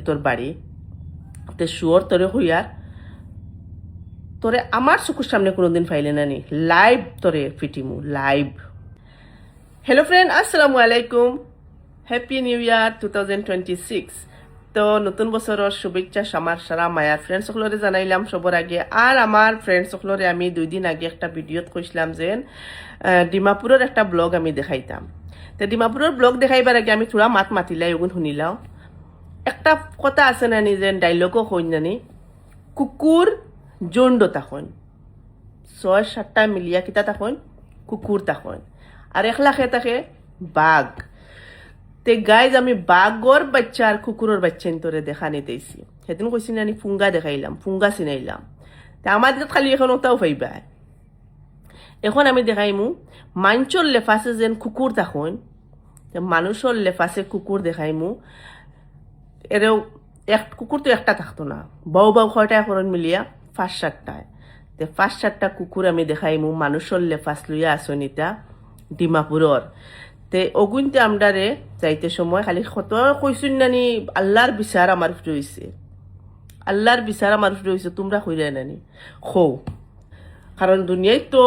তোর বাড়ি তে শুয়োর তোরে হইয়ার তোরে আমার চকুর সামনে কোনোদিন ফাইলে না নি লাইভ তোরে ফিটিমু লাইভ। হ্যালো ফ্রেন্ড, আসসালামু আলাইকুম। Happy new year 2026। তো নতুন বছরের শুভেচ্ছা আমার সারা মায়ার ফ্রেন্ড সকলরে জানাইলাম সবার আগে। আর আমার ফ্রেন্ড সকলরে আমি 2 দিন আগে একটা ভিডিওত কইছিলাম যে ডিমাপুরের একটা ব্লগ আমি দেখাইতাম। তো ডিমাপুরের ব্লগ দেখাইবার আগে আমি থোড়া মাতিলাই ওগুন শুনিলাও। একটা কথা আছে না নি যে ডাইলগও হইন জানি, কুকুর জন্ড তখন 6-7টা মিলিয়া কিতা তখন কুকুর তখন আর 1 লাখে থাকে বাঘ। তে গাইজ আমি বাঘর বাচ্চা আর কুকুরের বাচ্চা তোরে দেখা নিতেছি। সেদিন কইছি না ফুঙ্গা দেখাইলাম, ফুঙ্গা চিনাইলাম। তা আমাদের খালি এখন ওটাও পাইবা। এখন আমি দেখাইমু মানুষের লেফাসে যেন কুকুর তখন মানুষের লেফাসে কুকুর দেখাইমু। এরেও কুকুর তো একটা থাকতো না, বাউ কয়টায় করেন মিলিয়া 5-7টায়। তে 5-7টা কুকুর আমি দেখাইমু মানুষের লেফাস লইয়া আসনিতা ডিমাপুরর। তে অগুনতে আমরারে যাইতে সময় খালি কত কইসুন নানি আল্লাহর বিচার আমার উপরে হইছে, আল্লাহর বিচার আমার উপরে হইছে, তোমরা কইরা নানি খো। কারণ দুনিয়ায় তো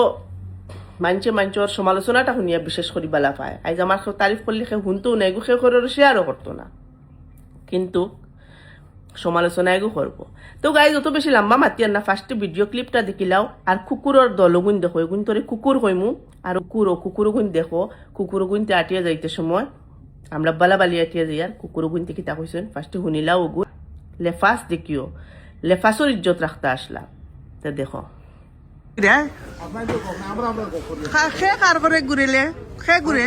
মানুষের সমালোচনাটা শুনিয়া বিশেষ করি বালা পায়। আজ আমার তারিফ করলে সে শুনতেও নাই, সে করে শেয়ারও করতো না, কিন্তু সমালোচনা এগো করবো। তো গাই যত বেশি লম্বা মাতিয়ার না, ফার্স্টে ভিডিও ক্লিপটা দেখিলাও। আর কুকুরের দলগুন দেখো, এগুন তোরে কুকুর কইমু। আর কুকুর গুণ দেখো, কুকুর গুনতে আটিয়া যাইতে সময় আমরা বালাবালি আটিয়া যাই। আর কুকুর গুনতে কিতা কইছেন ফার্স্টে শুনিলাও। ওগুন লেফাস দেখিও, লেফাসর ইজ্জত রাখতে আসলাম। তো দেখো খে কার করে ঘুরিলে খে ঘুরে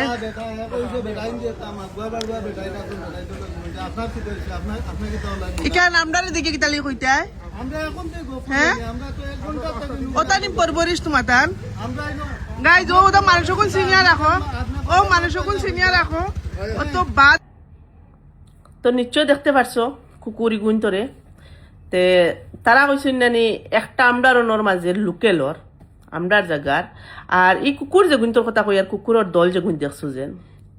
ইকান আমরারে দেখে কিতালি কইতাই হ্যাঁ ওতানি পরবরিশ তোমাতান গাই যো ওটা মানুষ কোন সিনিয়র রাখো, ও মানুষ কোন সিনিয়র রাখো ও তো বাদ। তো নিশ্চয় দেখতে পারছো কুকুরি গুণ তোরে। তে তারা কইছেন নানি একটা আমরার ওনর মাঝে লোকেলর আমরার জায়গার। আর এই কুকুর যে গুণ তোর কথা কই, আর কুকুরের দল যে গুণ দেখছো যেন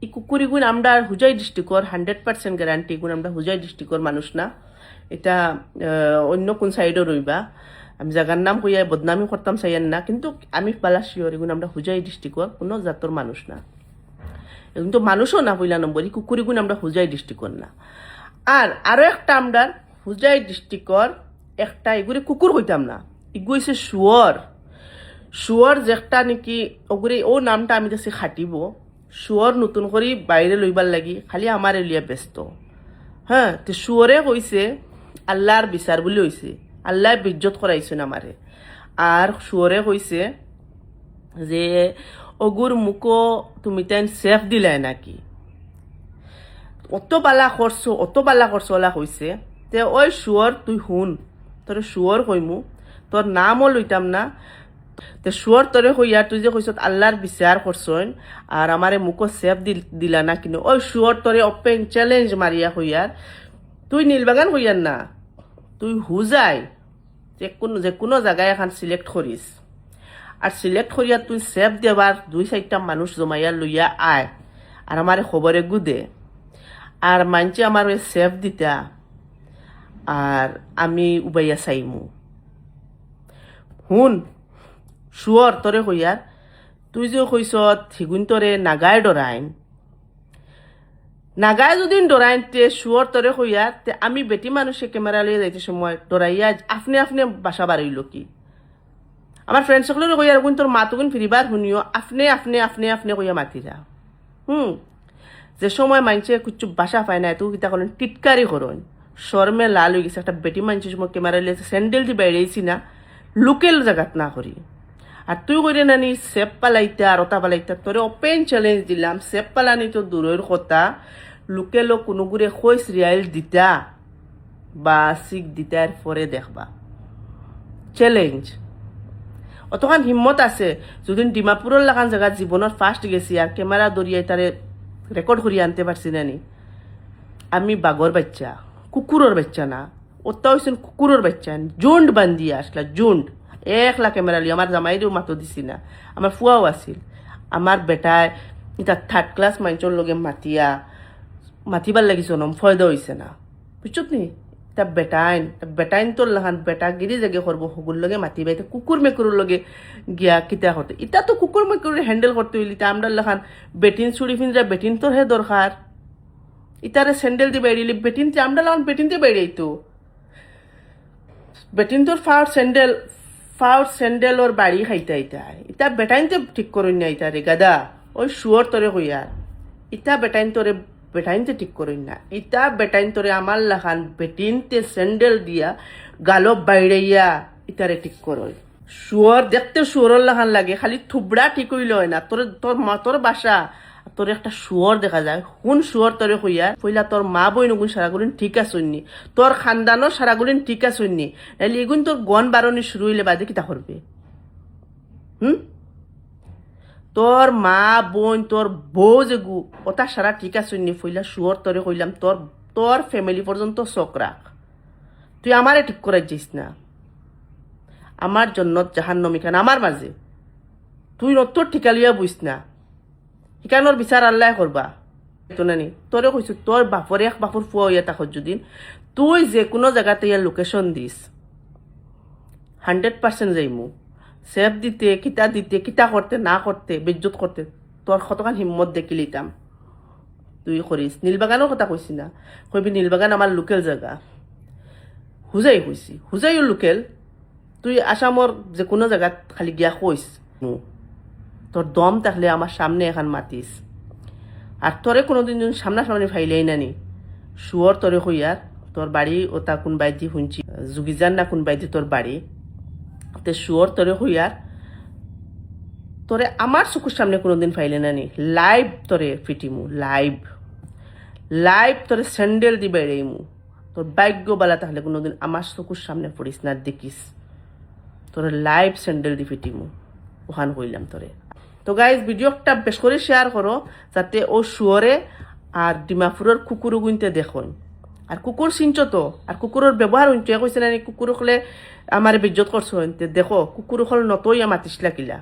এই কুকুরি গুণ আমরা হুজাই ডিস্ট্রিক্টর 100% গ্যারান্টি গুণ আমরা হুজাই ডিস্ট্রিক্টর মানুষ না। এটা অন্য কোন সাইডও রইবা, আমি জায়গার নাম কইয়া বদনামি করতাম চাইয়েন না, কিন্তু আমি বালা শিওর এগুলো আমরা হুজাই ডিস্ট্রিক্টর কোনো জাতর মানুষ না। এগুলো তো মানুষও না পইলা নম্বর, এই কুকুরি গুণ আমরা হুজাই ডিস্ট্রিক্টর না। আর আরো একটা আমরা হুজাই ডিস্ট্রিক্টর একটা এগুলি কুকুর কইতাম না, এগু হইছে শুয়র। শুয়র যেটা নাকি ওগুলি ও নামটা আমি দেখছি খাটিব শুয়র নতুন করে বাইরে লইবার লাগি খালি আমার এলিয়া ব্যস্ত। হ্যাঁ, তো শুয়রে কইছে আল্লাহর বিচার বলে হইছে, আল্লাহ বিজ্জত করাইছেন আমারে। আর শুয়রে কইছে যে অগুর মুখো তুমি তাই সেফ দিলাই নাকি, অত বালা করছো ওলা কইছে। তে ওই শুয়র তুই শুন, তোর শুয়র কইমু, তোর নামও লইতাম না। তে শুয়র তোরে কইয়া তুই যে কইস আল্লাহর বিচার করছন আর আমারে মুখো সেফ দিলা না, কিন্তু ওই শুয়র তোরে ওপেন চ্যালেঞ্জ মারিয়া কইয়ার তুই নীলবাগান কইয়ার না, তুই হুজাই যে কোনো জায়গায় এখন সিলেক্ট করিস। আর সিলেক্ট করিয়া তুই সেফ দেবার 2-4টা মানুষ জমাইয়া লইয়া আয় আর আমারে খবরে গুদে। আর মানছে আমার ওই সেফ দিতা আর আমি উবাইয়া চাইমু। শুন শুয়র তোরে কইয়ার তুই যে কইস সিগুন তোরে নাগায় ডরাইন, নাগায় যদি ডরাইন তে শুয়র তোরে কইয়ার তে আমি বেটি মানুষে ক্যামেরা লিয়ে যাইতে সময় ডরাইয়া আপনি বাসা বাড়িল কি। আমার ফ্রেন্ড সকলের কইয়ার গুণ তোর মাতুগুন ফিরিবার শুনিও আপনি কইয়া মাতিরা। যে সময় মানছে কুচু বাসা পায় না, তুই কিতা করেন টিটকারি করন, শর্মে লাল হয়ে গেছে। একটা বেটি মানছে সময় ক্যামেরা লিয়েছে স্যান্ডেল দিয়ে বাইরেছি না, লোকেল জায়গাত না করি। আর তুই করে নানি সেপ পালাইতা আর ওটা পালাইতা, তোরে ওপেন চ্যালেঞ্জ দিলাম। সেপ পালানি তো দূরের কথা, লোকেলও কোনো গুড়ে খৈস রিয়াইল দিতা বা শিখ দিতার পরে দেখবা চ্যালেঞ্জ। অতখান হিম্মত আছে যদি ডিমাপুরের লাগান জায়গা জীবনের ফার্স্ট গেছি আর ক্যামেরা দরিয়াই তারে রেকর্ড করিয়ে আনতে পারছি নানি। আমি বাঘর বাচ্চা, কুকুরের বাচ্চা না, ওটা হয়েছেন কুকুরের বাচ্চা। জুন্ড বান্ধিয়া আসলা, জুন্ড 1 লাখ ক্যামেরা লিয়ে। আমার জামাইরেও মাতো দিছি না, আমার ফুয়াও আছিল। আমার বেটায় এটা 3rd ক্লাস মানুষের লগে মাতিবার লাগি জনম ফয়দা হয়েছে না। বুঝছত নি তা বেটাইন তোর লাহান বেটাগিরি জাগে করবো হগুর লগে মাতি বাইতে কুকুর মেকুরের লগে গিয়া কিতা করতে ইটা তো কুকুর মেকুরের হ্যান্ডেল করতে হইলি তা আমরা লাহান বেটিন চুড়ি ফিনরা বেটিন তোর হে দরকার ইতারে স্যান্ডেল দিয়ে বেরিয়ে বেটিন আমরা লাগান বেটিন দিয়ে বেরিয়ে তো বেটিন তোর ফাউট স্যান্ডেল ওর বাড়ি খাইতে ইটা বেটাইনতে ঠিক করুন না ইতারে গাদা ওই শুয়োর তোরে হইয়ার ইটা বেটাইনতে ঠিক করুন না ইটা বেটাইন তোরে আমার লাখান বেটিনতে স্যান্ডেল দিয়া গালো বাইড়াইয়া ইতারে ঠিক করই শুয়োর দেখতে শুয়োরের লাখান লাগে খালি থুবড়া ঠিক হইল না তোর বাসা তোর একটা শুয়োর দেখা যায় কোন শুয়োর তোরে হইয়া পইলা তোর মা বই নগুন সারাগুলিন ঠিক আসুননি তোর খানদানোর সারাগুলিন ঠিক আসুননি নাহলে এগুন তোর গন বারণি শুরু হইলে বাদে কিতা করবে তোর মা বোন তোর বউ যেগু ওটা সারা ঠিক আসুননি পইলা শুয়োর তোরে কইলাম তোর ফ্যামিলি পর্যন্ত চোখ রাখ তুই আমারে ঠিক করে যাইস না আমার জন্য জাহান্নমী খান আমার মাঝে তুই তোর ঠিকালিয়া বুঝ না শিকানোর বিচার আল্লাহ করবা তো নানি তোরে কইছো তোর বাপর ফুয়া হইয়া তাকত যদি তুই যে কোনো জায়গাতে ইয়ার লোকেশন দিস 100% যাইমু সেফ দিতে কিতা করতে না করতে বিদ্যুৎ করতে তোর কতখান হিম্মত দেখি লিতাম তুই করিস নীলবাগানের কথা কইছি না কইবি নীলবাগান আমার লোকেল জায়গা হুজাইও লোকেল তুই আসামর যে কোনো জায়গাত খালি গিয়া কইস তোর দম থাকলে আমার সামনে এখন মাতিস আর তোরে কোনোদিন যদি সামনাসামনি ফাইলেই নানি শুয়োর তোরে হইয়ার তোর বাড়ি ওটা কোন বাইদি শুনছি যুগিজান না কোন বাইদি তোর বাড়ি তে শুয়োর তোরে হইয়ার তোরে আমার চকুর সামনে কোনোদিন ফাইলে নানি লাইভ তোরে ফিটিমু লাইভ তোরে স্যান্ডেল দি বেড়াইমু তোর ভাগ্য বালা তাহলে কোনোদিন আমার চকুর সামনে পড়িস না দেখিস তোরে লাইভ স্যান্ডেল দি ফিটিমু ওখান হইলাম তোরে তো গাইজ ভিডিওটা বেশ করে শেয়ার করো যাতে ও শুয়োরে আর ডিমাপুরের কুকুর গুনতে দেখুন আর কুকুর চিনছ তো আর কুকুরের ব্যবহার হইতে কইছে না কুকুর হলে আমার বিজ্জত করছো দেখো কুকুর হল নতই মাতিস লাগিলা